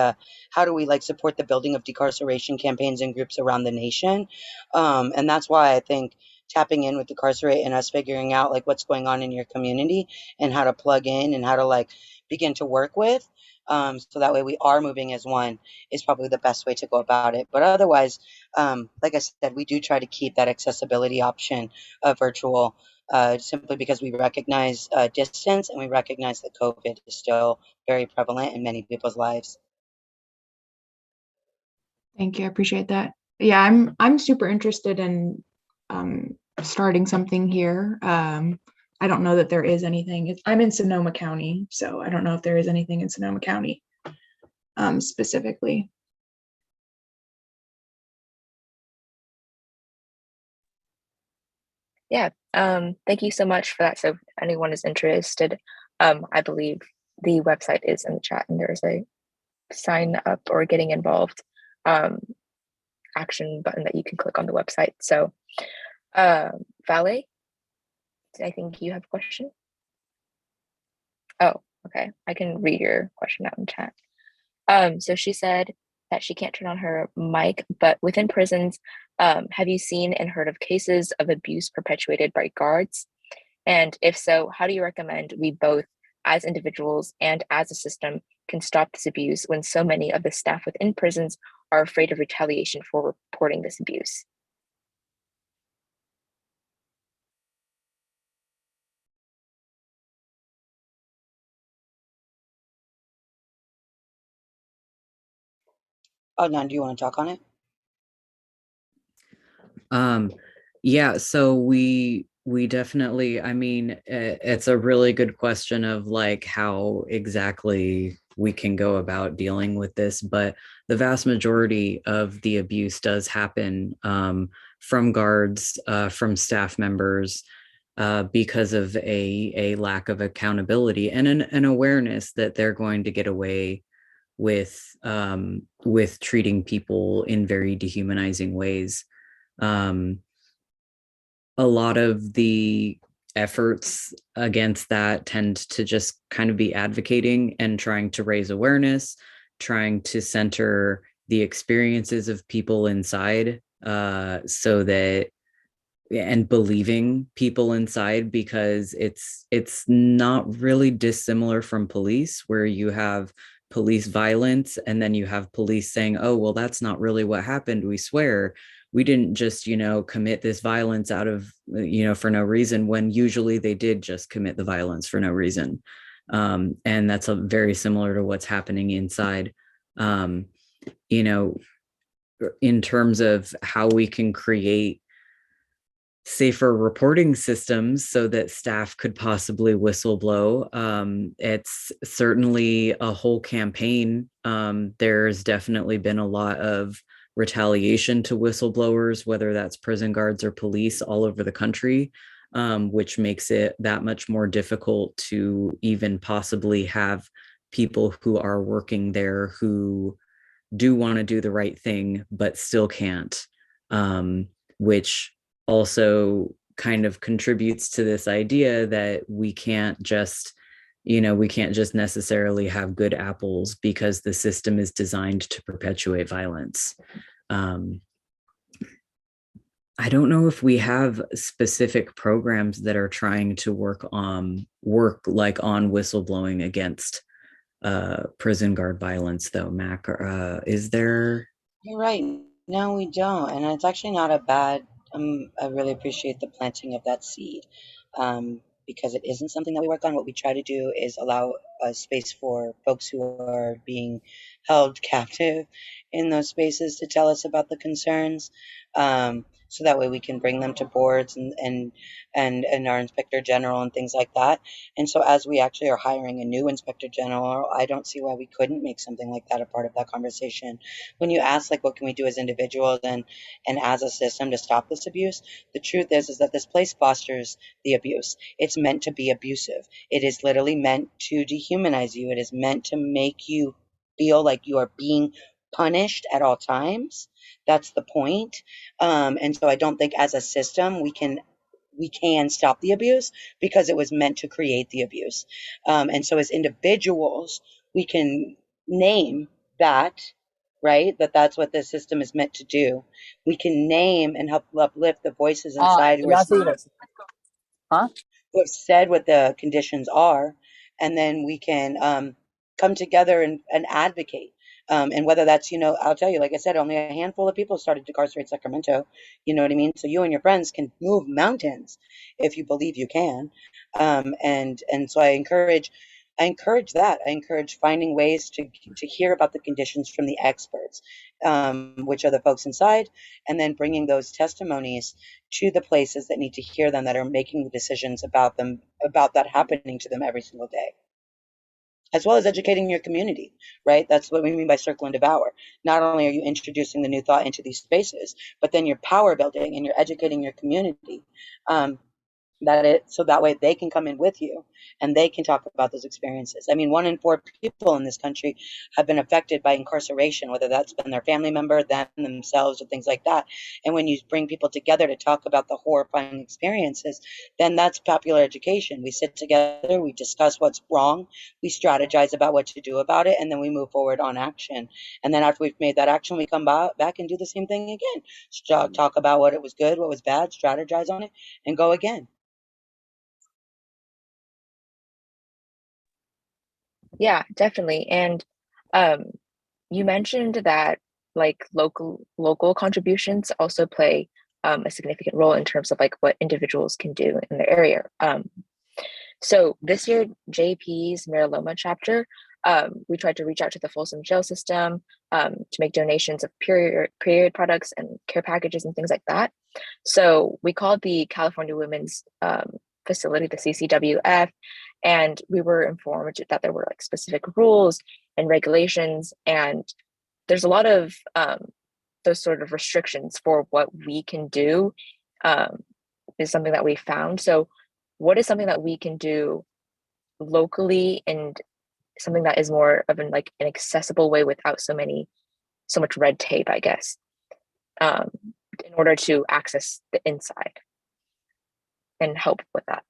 how do we support the building of decarceration campaigns and groups around the nation? And that's why I think tapping in with Decarcerate and us figuring out what's going on in your community and how to plug in and how to begin to work with, so that way we are moving as one is probably the best way to go about it. But otherwise, like I said, we do try to keep that accessibility option virtual, simply because we recognize distance and we recognize that COVID is still very prevalent in many people's lives. Thank you. I appreciate that. Yeah, I'm super interested in starting something here. I don't know that there is anything. I'm in Sonoma County, so I don't know if there is anything in Sonoma County specifically. Yeah, thank you so much for that. So if anyone is interested, I believe the website is in the chat and there's a sign up or getting involved action button that you can click on the website. So Valet? I think you have a question. Oh, okay. I can read your question out in chat. So she said that she can't turn on her mic, but within prisons, have you seen and heard of cases of abuse perpetuated by guards? And if so, how do you recommend we both, as individuals and as a system, can stop this abuse when so many of the staff within prisons are afraid of retaliation for reporting this abuse? Adnan, do you want to talk on it? Yeah, so we definitely, I mean, it's a really good question of like how exactly we can go about dealing with this, but the vast majority of the abuse does happen from guards, from staff members, because of a lack of accountability and an awareness that they're going to get away with treating people in very dehumanizing ways. A lot of the efforts against that tend to just kind of be advocating and trying to raise awareness, trying to center the experiences of people inside, so that, and believing people inside, because it's not really dissimilar from police, where you have police violence and then you have police saying, oh, well, that's not really what happened, we swear we didn't just, commit this violence out of, for no reason, when usually they did just commit the violence for no reason. And that's very similar to what's happening inside. In terms of how we can create safer reporting systems so that staff could possibly whistleblow. It's certainly a whole campaign. There's definitely been a lot of retaliation to whistleblowers, whether that's prison guards or police all over the country, which makes it that much more difficult to even possibly have people who are working there who do want to do the right thing, but still can't, which also kind of contributes to this idea that we can't just necessarily have good apples because the system is designed to perpetuate violence. I don't know if we have specific programs that are trying to work like on whistleblowing against prison guard violence, though. Mack, is there? You're right. No, we don't, and it's actually not a bad. I really appreciate the planting of that seed, because it isn't something that we work on. What we try to do is allow a space for folks who are being held captive in those spaces to tell us about the concerns, so that way we can bring them to boards and our inspector general and things like that. And so as we actually are hiring a new inspector general, I don't see why we couldn't make something like that a part of that conversation. When you ask, like, what can we do as individuals and as a system to stop this abuse, the truth is that this place fosters the abuse. It's meant to be abusive. It is literally meant to dehumanize you. It is meant to make you feel like you are being punished at all times. That's the point. And so I don't think as a system we can stop the abuse, because it was meant to create the abuse. And so as individuals, we can name that, right? That's what the system is meant to do. We can name and help uplift the voices inside who have said what the conditions are, and then we can come together and advocate. And whether that's, I'll tell you, like I said, only a handful of people started Decarcerate Sacramento. You know what I mean? So you and your friends can move mountains if you believe you can. And so I encourage that. I encourage finding ways to hear about the conditions from the experts, which are the folks inside, and then bringing those testimonies to the places that need to hear them, that are making the decisions about that happening to them every single day, as well as educating your community, right? That's what we mean by circle and devour. Not only are you introducing the new thought into these spaces, but then you're power building and you're educating your community. So that way they can come in with you and they can talk about those experiences. I mean, 1 in 4 people in this country have been affected by incarceration, whether that's been their family member, them themselves, or things like that. And when you bring people together to talk about the horrifying experiences, then that's popular education. We sit together, we discuss what's wrong, we strategize about what to do about it, and then we move forward on action. And then after we've made that action, we come back and do the same thing again. Talk about what it was good, what was bad, strategize on it, and go again. Yeah, definitely. And um, you mentioned that like local contributions also play a significant role in terms of like what individuals can do in their area. So this year, JP's Mariloma chapter, we tried to reach out to the Folsom jail system to make donations of period products and care packages and things like that. So we called the California Women's Facility, the CCWF, and we were informed that there were like specific rules and regulations, and there's a lot of those sort of restrictions for what we can do is something that we found. So what is something that we can do locally and something that is more of an accessible way without so much red tape, I guess, in order to access the inside and help with that?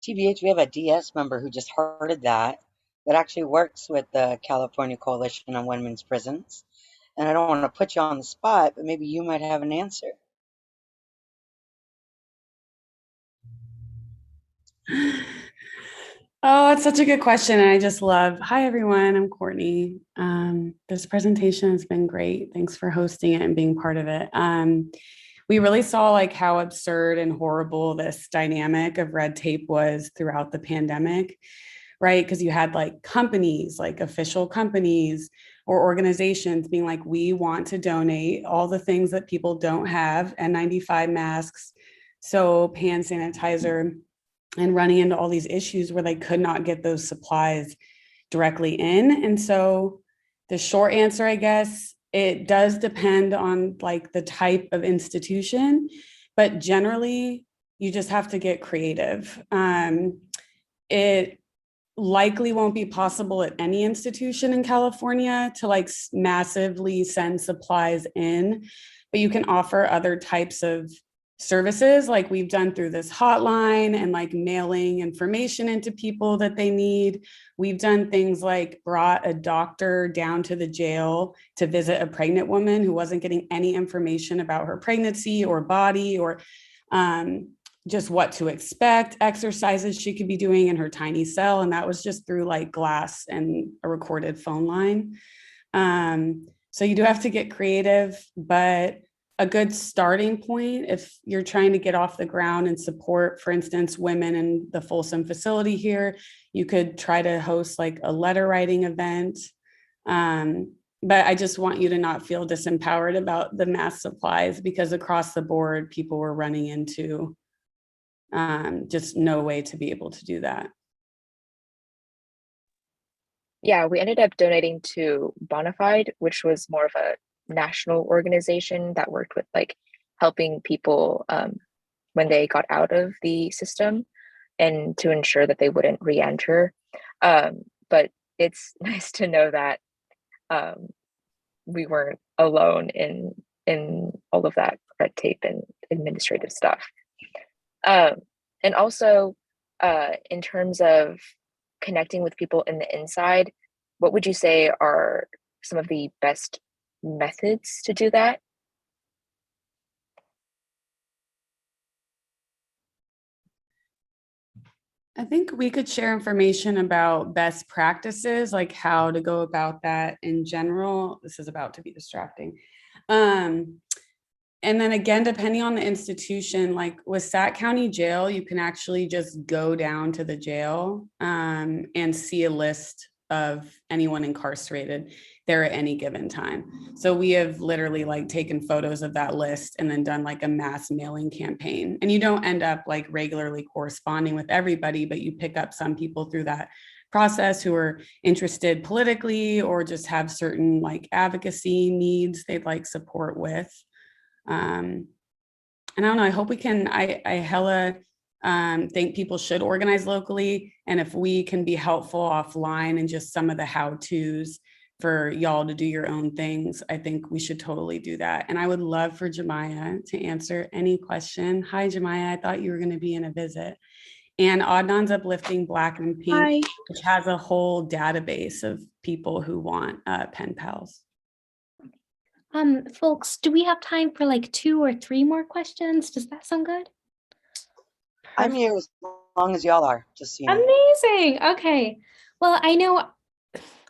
TBH, we have a DS member who just heard that actually works with the California Coalition on Women's Prisons. And I don't want to put you on the spot, but maybe you might have an answer. Oh, it's such a good question. And I just love, hi, everyone. I'm Courtney. This presentation has been great. Thanks for hosting it and being part of it. We really saw like how absurd and horrible this dynamic of red tape was throughout the pandemic, right? Because you had like companies, like official companies or organizations being like, we want to donate all the things that people don't have, N95 masks, soap, hand sanitizer, and running into all these issues where they could not get those supplies directly in. And so the short answer, I guess, it does depend on like the type of institution, but generally you just have to get creative. It likely won't be possible at any institution in California to like massively send supplies in, but you can offer other types of services like we've done through this hotline and like mailing information into people that they need. We've done things like brought a doctor down to the jail to visit a pregnant woman who wasn't getting any information about her pregnancy or body or just what to expect, exercises she could be doing in her tiny cell. And that was just through like glass and a recorded phone line. So you do have to get creative, but a good starting point, if you're trying to get off the ground and support, for instance, women in the Folsom facility here, you could try to host like a letter writing event. But I just want you to not feel disempowered about the mass supplies, because across the board, people were running into just no way to be able to do that. Yeah, we ended up donating to Bonafide, which was more of a national organization that worked with like helping people when they got out of the system and to ensure that they wouldn't re-enter. But it's nice to know that we weren't alone in all of that red tape and administrative stuff. And also in terms of connecting with people in the inside, what would you say are some of the best methods to do that? I think we could share information about best practices, like how to go about that in general. This is about to be distracting. And then again, depending on the institution, like with Sac County Jail, you can actually just go down to the jail and see a list of anyone incarcerated there at any given time. So we have literally like taken photos of that list and then done like a mass mailing campaign. And you don't end up like regularly corresponding with everybody, but you pick up some people through that process who are interested politically or just have certain like advocacy needs they'd like support with. I don't know, I hope we can, I hella think people should organize locally. And if we can be helpful offline and just some of the how-tos for y'all to do your own things, I think we should totally do that. And I would love for Jemiah to answer any question. Hi, Jemiah, I thought you were going to be in a visit. And Adnan's Uplifting Black and Pink, Hi. which has a whole database of people who want pen pals. Folks, do we have time for like 2 or 3 more questions? Does that sound good? I'm here as long as y'all are, just so you know. Amazing. Okay. Well, I know.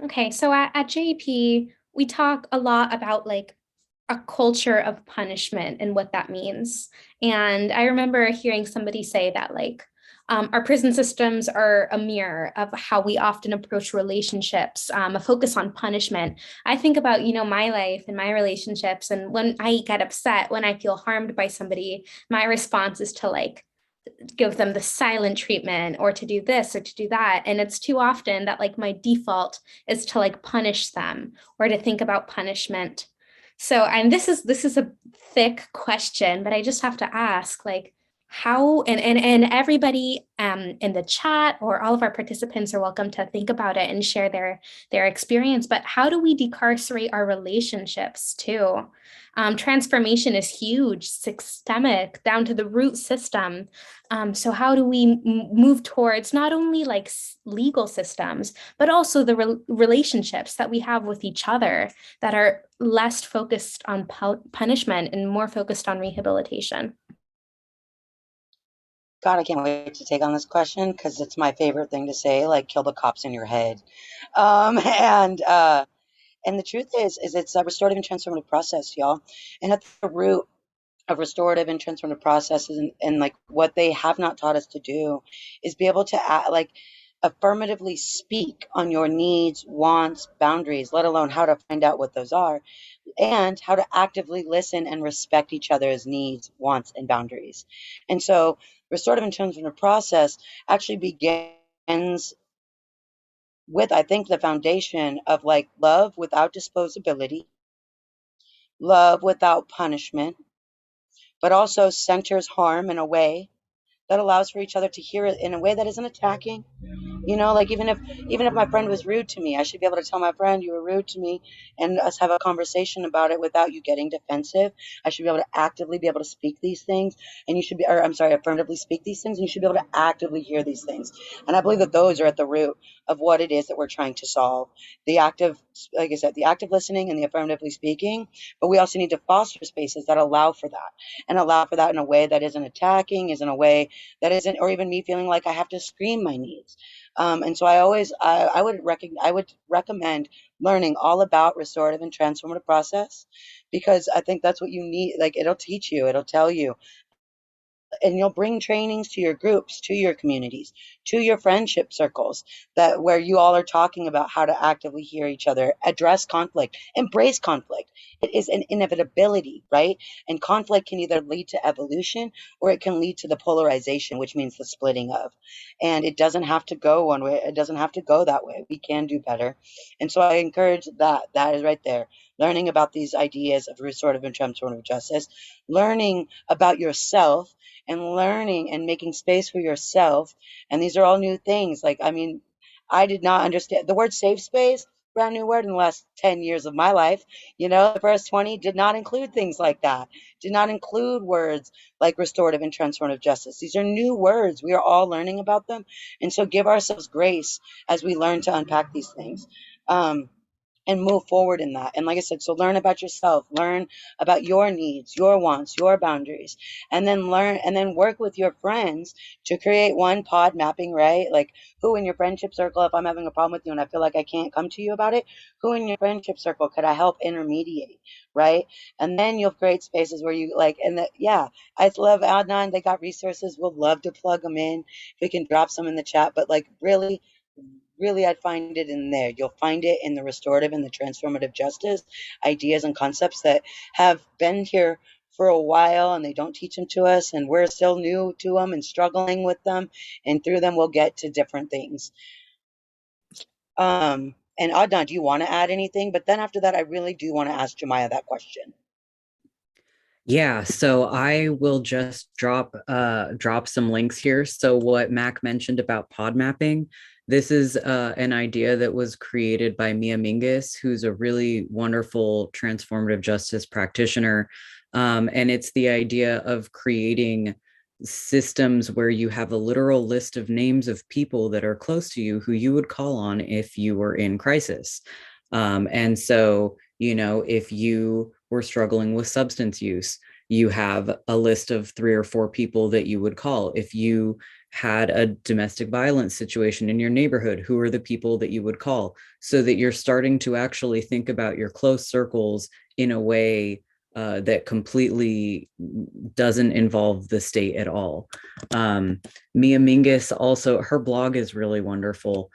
Okay, so at JP, we talk a lot about like a culture of punishment and what that means. And I remember hearing somebody say that like our prison systems are a mirror of how we often approach relationships, a focus on punishment. I think about, you know, my life and my relationships, and when I get upset, when I feel harmed by somebody, my response is to like give them the silent treatment or to do this or to do that. And it's too often that like my default is to like punish them or to think about punishment. So, and this is a thick question, but I just have to ask, like, how, and everybody in the chat or all of our participants are welcome to think about it and share their experience, but how do we decarcerate our relationships too? Transformation is huge, systemic, down to the root system. So how do we move towards not only like legal systems, but also the relationships that we have with each other that are less focused on punishment and more focused on rehabilitation? God, I can't wait to take on this question because it's my favorite thing to say, like kill the cops in your head. And the truth is it's a restorative and transformative process, y'all. And at the root of restorative and transformative processes and like what they have not taught us to do is be able to like affirmatively speak on your needs, wants, boundaries, let alone how to find out what those are, and how to actively listen and respect each other's needs, wants, and boundaries. And so restorative and transformative process actually begins with, I think, the foundation of like love without disposability, love without punishment, but also centers harm in a way that allows for each other to hear it in a way that isn't attacking. You know, like even if my friend was rude to me, I should be able to tell my friend you were rude to me and us have a conversation about it without you getting defensive. I should be able to actively be able to speak these things, and you should be, or I'm sorry, affirmatively speak these things, and you should be able to actively hear these things. And I believe that those are at the root of what it is that we're trying to solve. The active, like I said, the active listening and the affirmatively speaking, but we also need to foster spaces that allow for that and allow for that in a way that isn't attacking, isn't a way that isn't, or even me feeling like I have to scream my needs. And so I would recommend learning all about restorative and transformative process, because I think that's what you need. Like it'll teach you, it'll tell you, and you'll bring trainings to your groups, to your communities, to your friendship circles, that where you all are talking about how to actively hear each other, address conflict, embrace conflict. It is an inevitability, right? And conflict can either lead to evolution or it can lead to the polarization, which means the splitting of. And it doesn't have to go one way. It doesn't have to go that way. We can do better. And so I encourage that. That is right there. Learning about these ideas of restorative and transformative justice, learning about yourself, and learning and making space for yourself. And these are all new things. Like, I mean, I did not understand the word safe space, brand new word in the last 10 years of my life. You know, the first 20 did not include things like that, did not include words like restorative and transformative justice. These are new words. We are all learning about them. And so give ourselves grace as we learn to unpack these things. And move forward in that. And like I said, so learn about yourself, learn about your needs, your wants, your boundaries, and then work with your friends to create one pod mapping, right? Like who in your friendship circle, if I'm having a problem with you and I feel like I can't come to you about it, who in your friendship circle could I help intermediate, right? And then you'll create spaces where you like, I love Adnan. They got resources. We'll love to plug them in. If we can drop some in the chat, but like really, I'd find it in there. You'll find it in the restorative and the transformative justice ideas and concepts that have been here for a while, and they don't teach them to us, and we're still new to them and struggling with them, and through them we'll get to different things. And Adnan, do you want to add anything? But then after that, I really do want to ask Jemiah that question. Yeah, so I will just drop some links here. So what Mac mentioned about pod mapping, this is an idea that was created by Mia Mingus, who's a really wonderful transformative justice practitioner. And it's the idea of creating systems where you have a literal list of names of people that are close to you who you would call on if you were in crisis. And so, you know, if you were struggling with substance use, you have a list of 3 or 4 people that you would call. If you had a domestic violence situation in your neighborhood, who are the people that you would call? So that you're starting to actually think about your close circles in a way that completely doesn't involve the state at all. Mia Mingus also, her blog is really wonderful.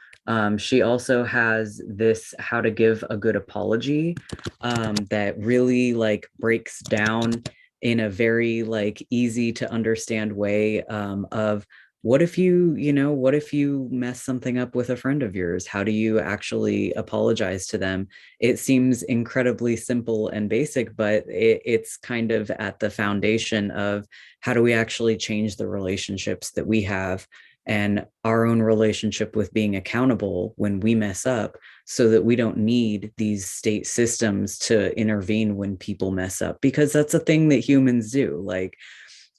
She also has this how to give a good apology that really like breaks down in a very like easy to understand way of what if what if you mess something up with a friend of yours? How do you actually apologize to them? It seems incredibly simple and basic, but it's kind of at the foundation of how do we actually change the relationships that we have and our own relationship with being accountable when we mess up so that we don't need these state systems to intervene when people mess up, because that's a thing that humans do. Like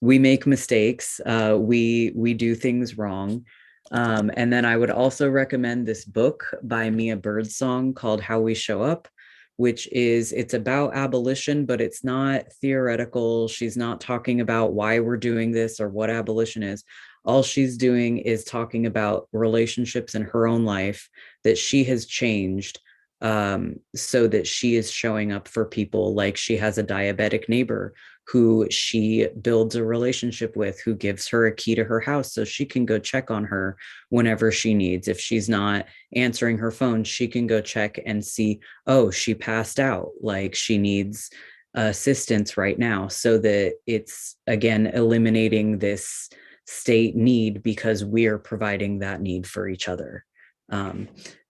we make mistakes, we do things wrong. And then I would also recommend this book by Mia Birdsong called How We Show Up, which is, it's about abolition, but it's not theoretical. She's not talking about why we're doing this or what abolition is. All she's doing is talking about relationships in her own life that she has changed so that she is showing up for people. Like she has a diabetic neighbor who she builds a relationship with, who gives her a key to her house so she can go check on her whenever she needs. If she's not answering her phone, she can go check and see, oh, she passed out, like she needs assistance right now, so that it's, again, eliminating this state need because we are providing that need for each other.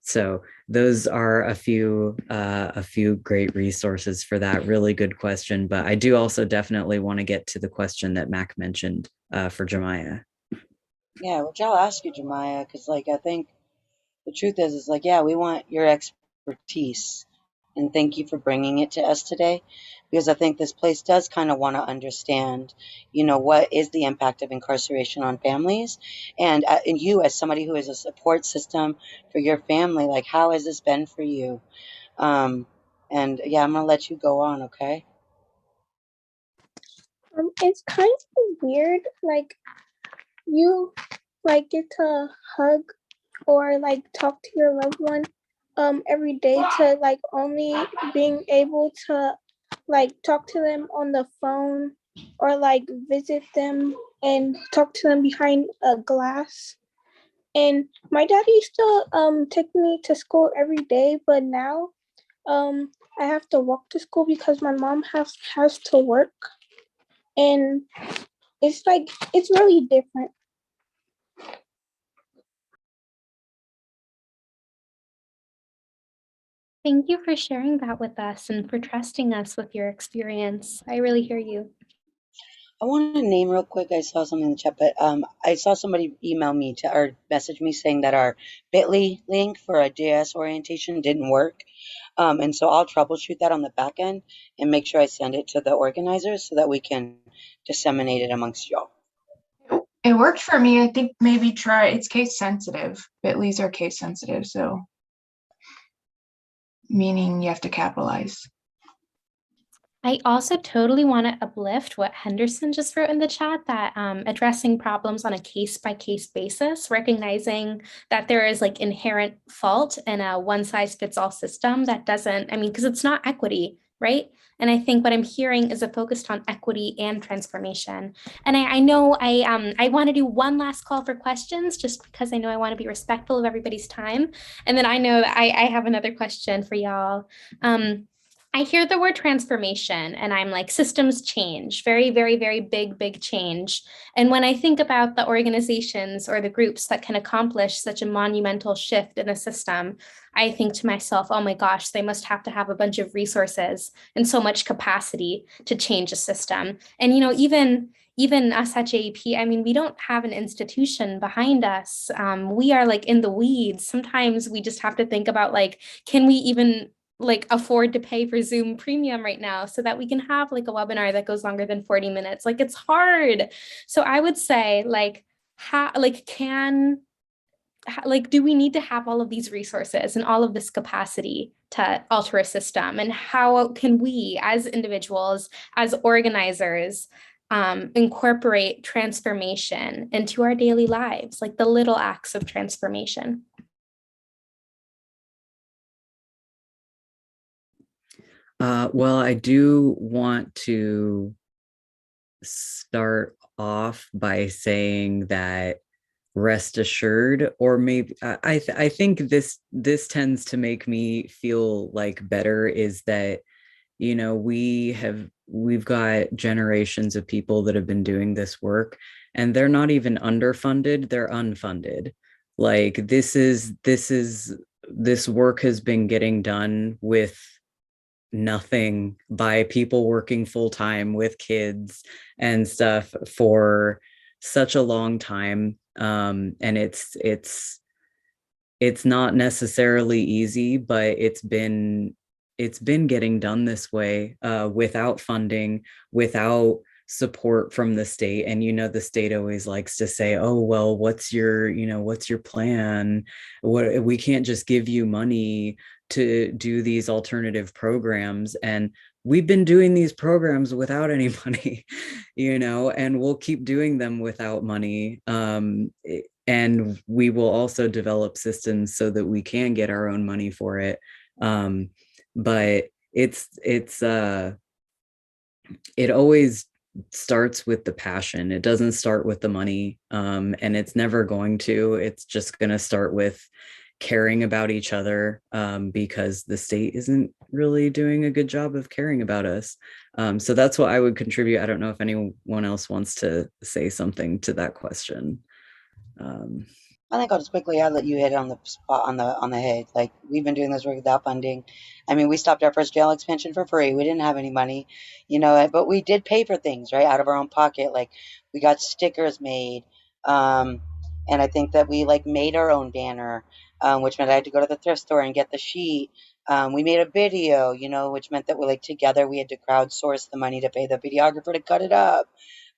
So those are a few great resources for that. Really good question, but I do also definitely want to get to the question that Mac mentioned for Jemiah. Yeah, which I'll ask you, Jemiah, because like I think the truth is like, yeah, we want your expertise, and thank you for bringing it to us today, because I think this place does kind of want to understand, what is the impact of incarceration on families, and you as somebody who is a support system for your family, like how has this been for you? And yeah, I'm gonna let you go on, okay? It's kind of weird, like you like get to hug or like talk to your loved one every day, to like only being able to like talk to them on the phone or like visit them and talk to them behind a glass. And my daddy used to take me to school every day, but now I have to walk to school because my mom has to work. And it's like it's really different. Thank you for sharing that with us and for trusting us with your experience. I really hear you. I want to name real quick. I saw something in the chat, but I saw somebody email me or message me saying that our Bitly link for a JS orientation didn't work. And so I'll troubleshoot that on the back end and make sure I send it to the organizers so that we can disseminate it amongst y'all. It worked for me. I think maybe try, it's case sensitive. Bitly's are case sensitive, so meaning you have to capitalize. I also totally want to uplift what Henderson just wrote in the chat, that addressing problems on a case-by-case basis, recognizing that there is like inherent fault in a one-size-fits-all system that doesn't, because it's not equity, right? And I think what I'm hearing is a focus on equity and transformation. And I know I want to do one last call for questions, just because I know I want to be respectful of everybody's time. And then I know that I have another question for y'all. I hear the word transformation and I'm like, systems change, very, very, very big change. And when I think about the organizations or the groups that can accomplish such a monumental shift in a system, I think to myself, oh my gosh, they must have to have a bunch of resources and so much capacity to change a system. And, even us at JEP, I mean, we don't have an institution behind us. We are like in the weeds. Sometimes we just have to think about like, can we even like afford to pay for Zoom premium right now so that we can have like a webinar that goes longer than 40 minutes. Like it's hard. So I would say like, do we need to have all of these resources and all of this capacity to alter a system? And how can we as individuals, as organizers, incorporate transformation into our daily lives, like the little acts of transformation? Well, I do want to start off by saying that rest assured, or maybe I think this tends to make me feel like better, is that we've got generations of people that have been doing this work, and they're not even underfunded, they're unfunded. Like this work has been getting done with nothing by people working full time with kids and stuff for such a long time. And it's not necessarily easy, but it's been getting done this way, without funding, without support from the state. And the state always likes to say, oh well, what's your plan? We can't just give you money to do these alternative programs. And we've been doing these programs without any money, and we'll keep doing them without money. And we will also develop systems so that we can get our own money for it. But it always starts with the passion. It doesn't start with the money, and it's never going to. It's just going to start with caring about each other, because the state isn't really doing a good job of caring about us. So that's what I would contribute. I don't know if anyone else wants to say something to that question. I think I'll just quickly add that you hit on the spot on the head. Like, we've been doing this work without funding. I mean, we stopped our first jail expansion for free. We didn't have any money, but we did pay for things, right, out of our own pocket. Like, we got stickers made, and I think that we like made our own banner, which meant I had to go to the thrift store and get the sheet. We made a video, which meant that we together we had to crowdsource the money to pay the videographer to cut it up.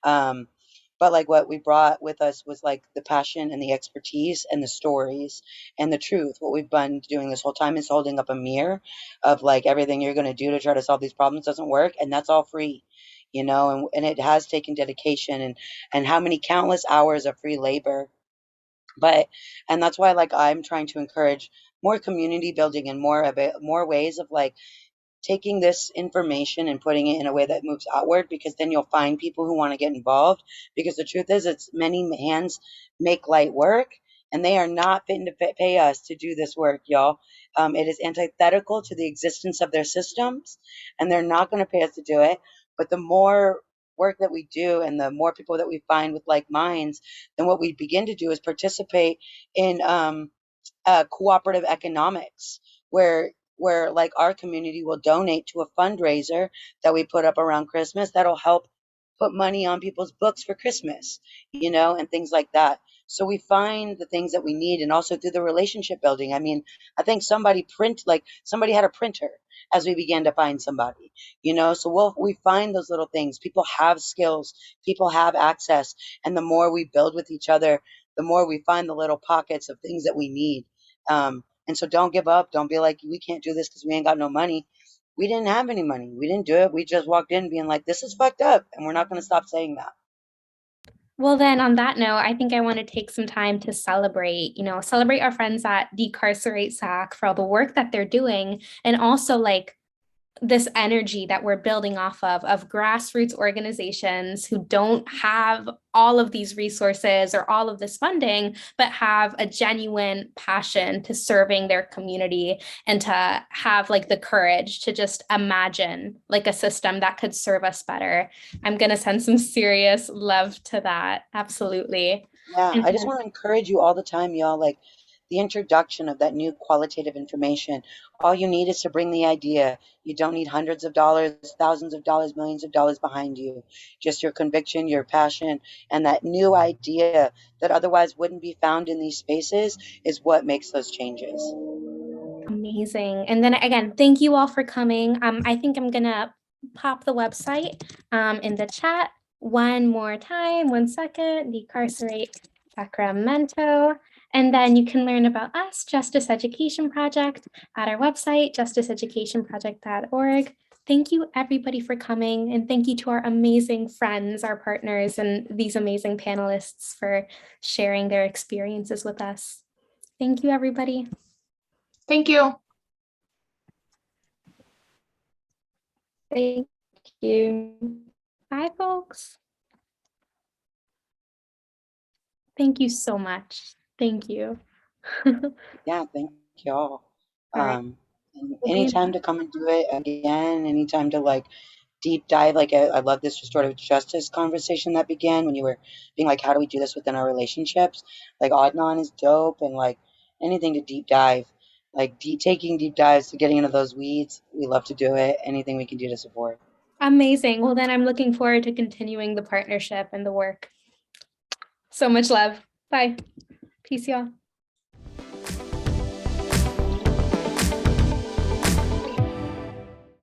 But like what we brought with us was like the passion and the expertise and the stories and the truth. What we've been doing this whole time is holding up a mirror of like everything you're going to do to try to solve these problems doesn't work. And that's all free, and it has taken dedication and how many countless hours of free labor. And that's why like I'm trying to encourage more community building and more ways of like taking this information and putting it in a way that moves outward, because then you'll find people who want to get involved, because the truth is it's many hands make light work, and they are not fitting to pay us to do this work, y'all. It is antithetical to the existence of their systems, and they're not going to pay us to do it. But the more work that we do and the more people that we find with like minds, then what we begin to do is participate in cooperative economics, where like our community will donate to a fundraiser that we put up around Christmas that'll help put money on people's books for Christmas, and things like that. So we find the things that we need, and also through the relationship building. I mean, I think somebody had a printer as we began to find somebody, so we find those little things. People have skills, people have access, and the more we build with each other, the more we find the little pockets of things that we need. And so don't give up. Don't be like, we can't do this because we ain't got no money. We didn't have any money. We didn't do it. We just walked in being like, this is fucked up. And we're not going to stop saying that. Well, then on that note, I think I want to take some time to celebrate our friends at Decarcerate Sac for all the work that they're doing, and also like this energy that we're building off of grassroots organizations who don't have all of these resources or all of this funding, but have a genuine passion to serving their community and to have like the courage to just imagine like a system that could serve us better. I'm going to send some serious love to that. Absolutely. Yeah, I just want to encourage you all the time, y'all. Like the introduction of that new qualitative information. All you need is to bring the idea. You don't need hundreds of dollars, thousands of dollars, millions of dollars behind you. Just your conviction, your passion, and that new idea that otherwise wouldn't be found in these spaces is what makes those changes. Amazing. And then again, thank you all for coming. I think I'm gonna pop the website in the chat one more time. 1 second. Decarcerate Sacramento. And then you can learn about us, Justice Education Project, at our website, justiceeducationproject.org. Thank you everybody for coming, and thank you to our amazing friends, our partners, and these amazing panelists for sharing their experiences with us. Thank you, everybody. Thank you. Thank you. Bye, folks. Thank you so much. Thank you. Yeah, thank y'all. All right. And anytime to come and do it again, anytime to like deep dive. Like I love this restorative justice conversation that began when you were being like, how do we do this within our relationships? Like Adnan is dope, and like anything to deep dive, like taking deep dives to getting into those weeds. We love to do it. Anything we can do to support. Amazing. Well, then I'm looking forward to continuing the partnership and the work. So much love. Bye. Peace, y'all.